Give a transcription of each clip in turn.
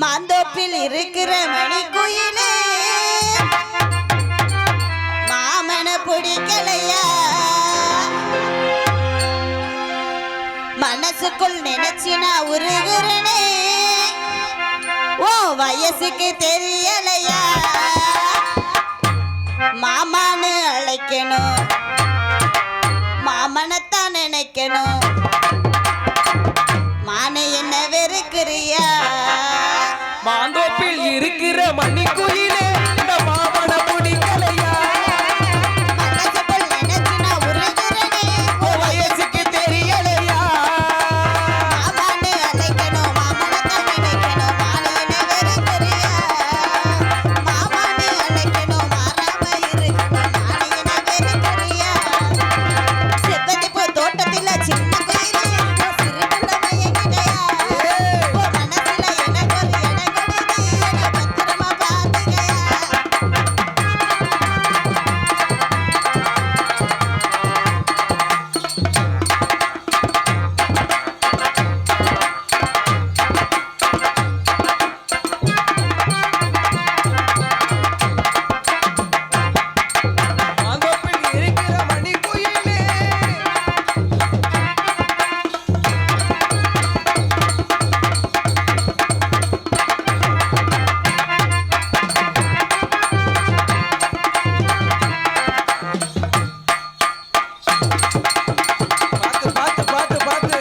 மாந்தோப்பில் இருக்கிற மணி குயிலே மாமன பிடிக்கலையா மனசுக்குள் நினைச்சினா உருகுறனே ஓ வயசுக்கு தெரியலையா மாமான்னு அழைக்கணும் மாமனத்தான் நினைக்கணும் மானை என்ன வெறுக்கிறியா மாந்தோப்பில் இருக்கிற மணி குயிலே இந்த மாமன பிடிக்கலையா மனசுக்குள் நினைச்சினா உருகுறனே ஓ வயசுக்கு தெரியலையா மாமான்னு அழைக்கணும் மாமனத்தான் நினைக்கணும் மானை என்ன வெறுக்கிறியா மாமான்னு அழைக்கணும் மாறாம இருக்கணும் மானை என்ன வெறுக்கிறியா செவ்வந்தி பூ தோட்டத்தில் சின்ன குயிலே சிறுகுள்ள மயங்கிடையா மனசுல எனக்கு ஒரு இடம் கொடுத்து என்னை பத்திரமா பாத்துக்கையா மாந்தோப்பில் இருக்கிற மணி குயிலே பாத்து பாத்து பாத்து பாத்து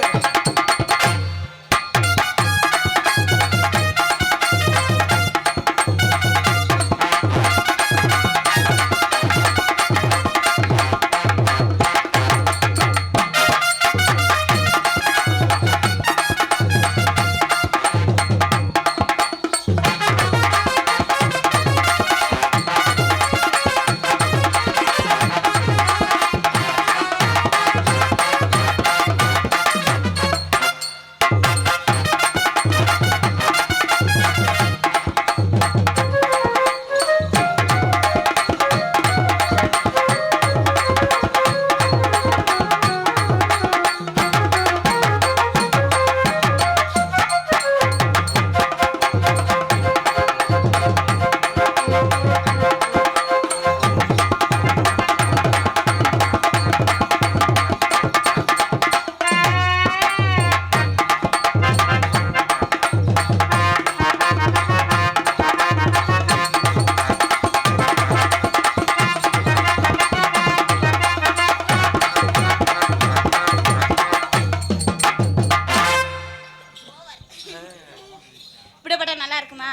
இப்படிப்பட்ட நல்லா இருக்குமா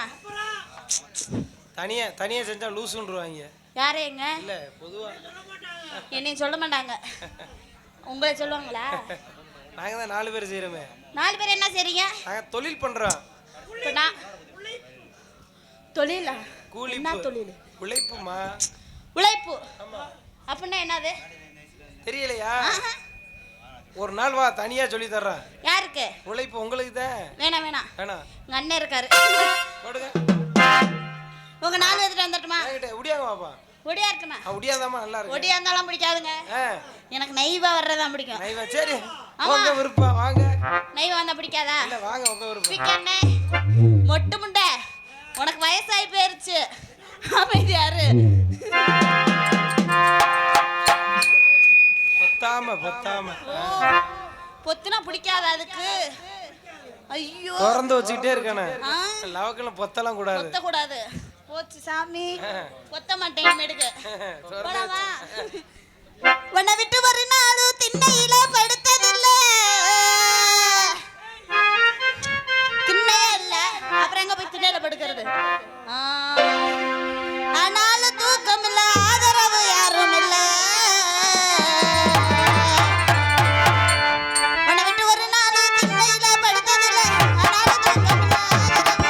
தனியா தனியா செஞ்சா லூசுன்றுவாங்க யாரு எங்க இல்ல பொதுவா என்னையும் சொல்ல மாட்டாங்க உங்களை சொல்லுவாங்களா நாங்க தான் 4 பேர் செய்யறோமே 4 பேர் என்ன செய்றீங்க நாங்க தொழில் பண்றோம் இப்ப நான் தொழிலா கூலி என்ன தொழில் உழைப்புமா உழைப்பு ஆமா அப்படின்னா என்னது தெரியலையா ஒரு நாள் வா தனியா சொல்லி தர்றேன் யாருக்கு உழைப்பு உங்களுக்கு தான் வேணாம் வேணாம் வேணாம் உங்க அண்ணன் இருக்காரு போடுங்க உங்க 4 எடுத்துட்டு வந்துட்டுமா என்கிட்ட உடியாங்க வாப்பா ஒடியா இருக்குமா உடியாதாமா நல்லா இருக்கு ஒடியா இருந்தாலும் பிடிக்காதுங்க எனக்கு நெய்வா வர்றதான் பிடிக்கும் நைவா சரி ஆமா. உங்க விருப்பம் வாங்க நெய்வா வந்தா பிடிக்காதா இல்ல வாங்க உங்க விருப்பம் பிக்கண்ணே மொட்டு முண்டை உனக்கு வயசாகி போயிருச்சு அமைதி யாரு பத்தாம பொத்துனா பிடிக்காது அதுக்கு ஐயோ திறந்து வச்சுக்கிட்டே இருக்கானே ஆ, லவக்கெல்லாம் பொத்தலாம் கூடாது பொத்த கூடாது போச்சு சாமி பொத்த மாட்டேன் எடுக்க போடாமா உன்னை விட்டு ஒரு நாளும் திண்ணையில படுத்ததில்ல திண்ணையே இல்ல அப்புறம் எங்க போய் திண்ணையில படுக்கிறது ஆனாலும் தூக்கம் இல்ல ஆதரவு யாரும் இல்ல உன்னை விட்டு ஒரு நாளும் திண்ணையில படுத்ததில்ல ஆனாலும் தூக்கம் இல்ல ஆதரவு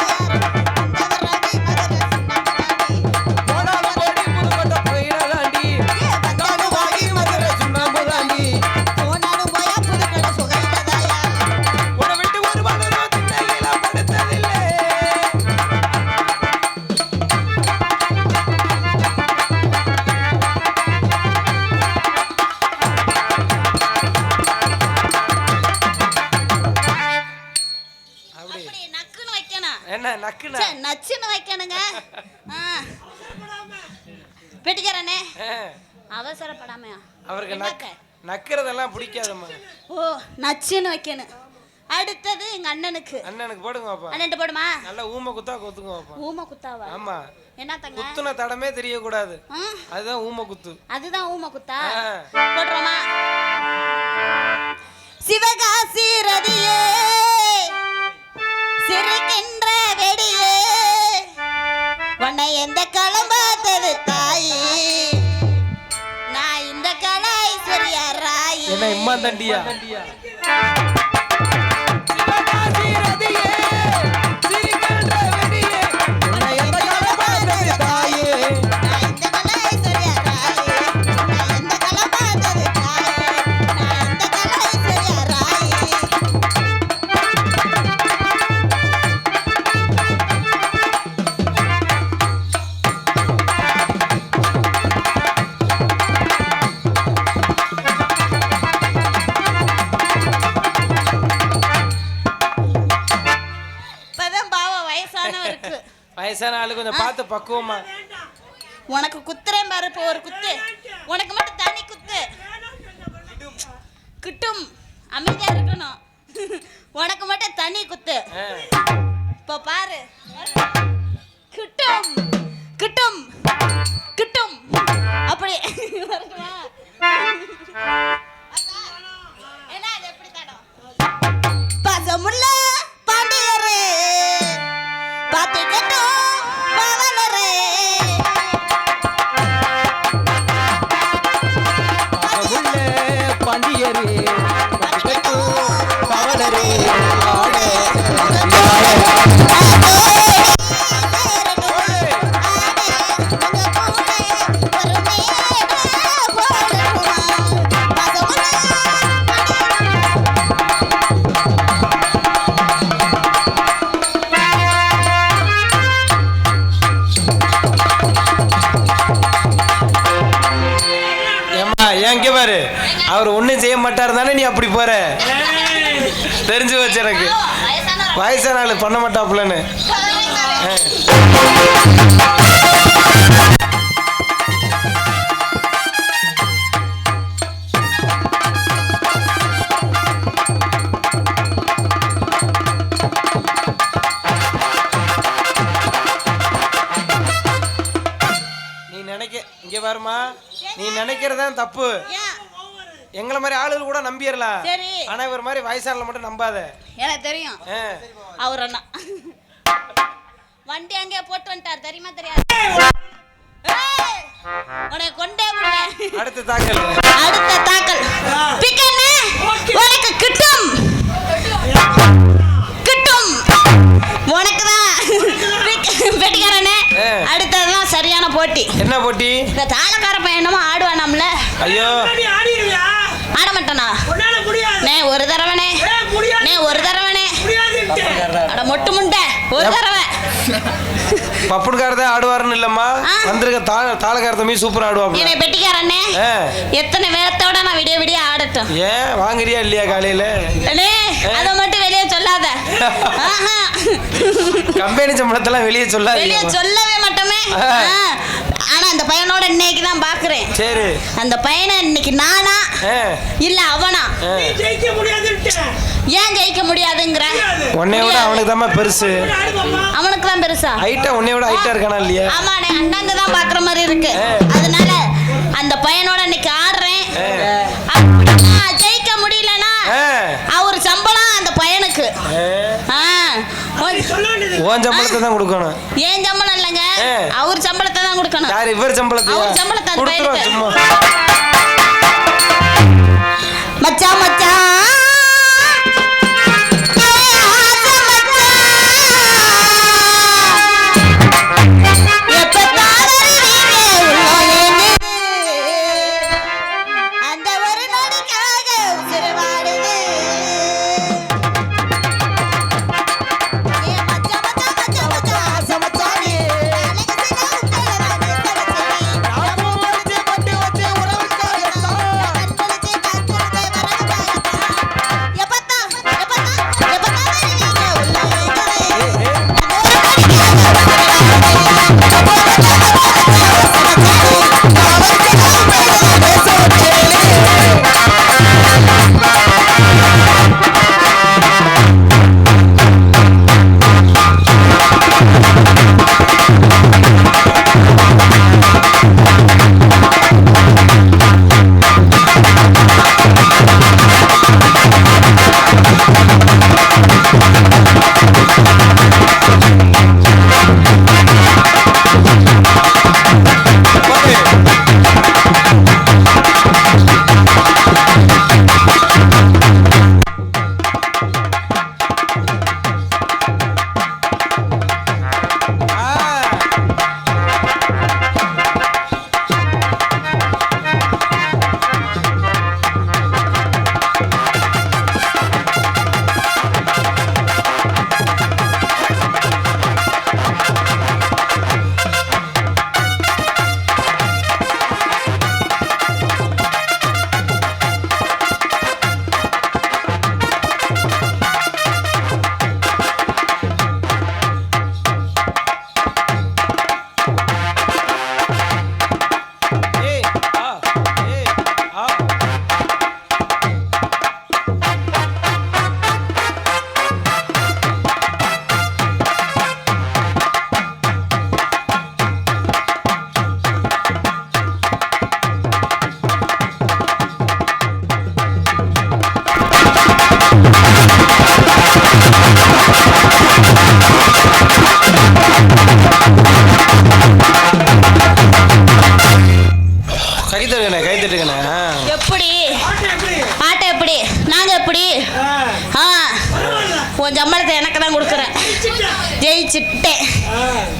போனாலும் போடி புதுக்கோட்டை போயிடலாண்டி காடு வாங்கி மதுரை சுண்ணாம்பு தாண்டி போனாலும் போயா புதுக்கடை சுகையிலதாயா உன்னை விட்டு ஒரு மலரோ திண்ணையில படுத்ததில்லை நக்குனா நச்சுன்னு வைக்கணுங்க. பெட்டிக்காரனே அவசரப்படாமையா அவருக்கு நக்கிறதெல்லாம் பிடிக்காதம்மா. ஓ நச்சுன்னு வைக்கணும். அடுத்தது எங்க அண்ணனுக்கு போடுங்க பாப்பா. அண்ணன்ட்ட போடுமா? நல்ல ஊம குத்தா குத்துங்க பாப்பா. ஊம குத்தாவா? ஆமா. என்ன தங்க குத்துன தடமே தெரிய கூடாது. அதுதான் ஊம குத்து. அதுதான் ஊம குத்தா. போடுறோமா? சிவகாசி ரதியே சிரிக்கின்ற வெடியே உன்னை எந்த களம் பார்த்தது தாயி நான் இந்த கலை ஐஸ்வர்யா ராயி. என்ன இம்மா தண்டியா? வயசான ஆளு கொஞ்சம் பார்த்து பக்குவமா. உனக்கு குத்துறேன் பாரு இப்போ ஒரு குத்து. உனக்கு மட்டும் தனி குத்து. கிட்டும் அமைதியா இருக்கணும். உனக்கு மட்டும் தனி குத்து. இப்போ பாரு. கிட்டும் கிட்டும் கிட்டும் அப்படி வரட்டுமா? என்ன அது எப்படி தடம்? பசமுள்ள பாண்டியரே பாத்து கட்டும் பவனரே பாண்டியரே பாத்து கட்டும் பவனரே எங்க பாரு. அவர் ஒண்ணும் செய்ய மாட்டாரு தானே நீ அப்படி போற. தெரிஞ்சு வச்சு எனக்கு வயசான ஆளு பண்ண மாட்டாப்புலன்னு. நீ நினைக்க இங்க பாருமா, நீ நினைக்கிறதான் தப்பு. எங்களை மாதிரி ஆளுகள் கூட நம்பிடலாம். ஆனா இவர் மாதிரி வயசானல மட்டும் நம்பாத. எனக்கு தெரியும். அவர் அண்ணா வண்டி அங்கே போட்டு வந்துட்டார் தெரியுமா? தெரியாது. உன்னை கொண்டே விடுவேன். அடுத்த தாக்கல் பிக்கனே உனக்கு கிட்டும் கிட்டும் உனக்கு தான் பெட்டிக்காரனே. அடுத்ததுதான் சரியான போட்டி. என்ன போட்டி? இந்த தாளக்கார பையனமா ஆடுவானாம்ல. ஐயோ ஆட மாட்டானா? நே ஒரு தடவனே அட மொட்டு முண்டை ஒரு தடவை. பப்புடுக்காரதான் ஆடுவாருன்னு இல்லம்மா, வந்திருக்க தாளக்காரத்த மீ சூப்பரா ஆடுவாங்க. என்னை பெட்டிக்காரனே எத்தனை வேத்தோட நான் விடிய ஆடட்டும். ஏன் வாங்குறியா இல்லையா காலையில? அத மட்டும் வெளியே சொல்லாத. கம்பெனி சம்பளத்தெல்லாம் வெளியே சொல்லவே மாட்டோமே. ஆனா அந்த பையனோட இன்னைக்கு தான் பாக்குறேன். சரி அந்த பையனை இன்னைக்கு நானா இல்ல அவனா? ஏன் ஜெயிக்க முடியாதுங்கற? உன்னை விட அவனுக்கு தான் பெருசு. அவனுக்கு தான் பெருசா? ஹைட்டா உன்னை விட ஹைட்டா இருக்கானா இல்லையா? ஆமாடே அண்ணங்க தான் பாக்குற மாதிரி இருக்கு. அதனால அந்த பையனோட இன்னைக்கு ஆடுறேன். ஜெயிக்க முடியலனா அவர் சம்பளம் அந்த பையனுக்கு. உன் சம்பளத்தை தான் கொடுக்கணும். ஏன் சம்பளம் இல்லங்க, அவர் சம்பளத்தை தான் கொடுக்கணும். யார் இவர் சம்பளத்தை? அவர் சம்பளத்தை அந்த பையனுக்கு. சும்மா மச்சான் மச்சான்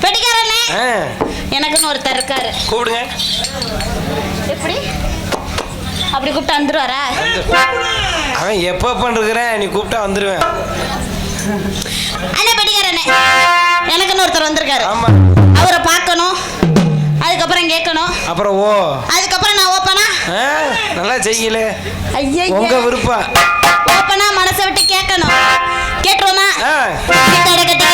பெட்டிக்காரனே எனக்குன்னு ஒருத்தர் இருக்காரு. கூப்பிடுங்க. எப்படி அப்படி கூப்பிட்டா வந்துருவாரா? அவன் எப்போ பண்ணிருக்கிறேன், நீ கூப்பிட்டா வந்துருவேன். அண்ணே பெட்டிக்காரனே எனக்குன்னு ஒருத்தர் வந்திருக்காரு. ஆமா, அவரை பார்க்கணும், அதுக்கப்புறம் கேட்கணும், அப்புறம் ஓ, அதுக்கப்புறம் நான் ஓப்பனா நல்லா செய்யல. ஐயா உங்க விருப்பம். ஓப்பனா மனசை விட்டு கேட்கணும். கேட்டுருவோமா? ஆ. கிட்டட கிட்ட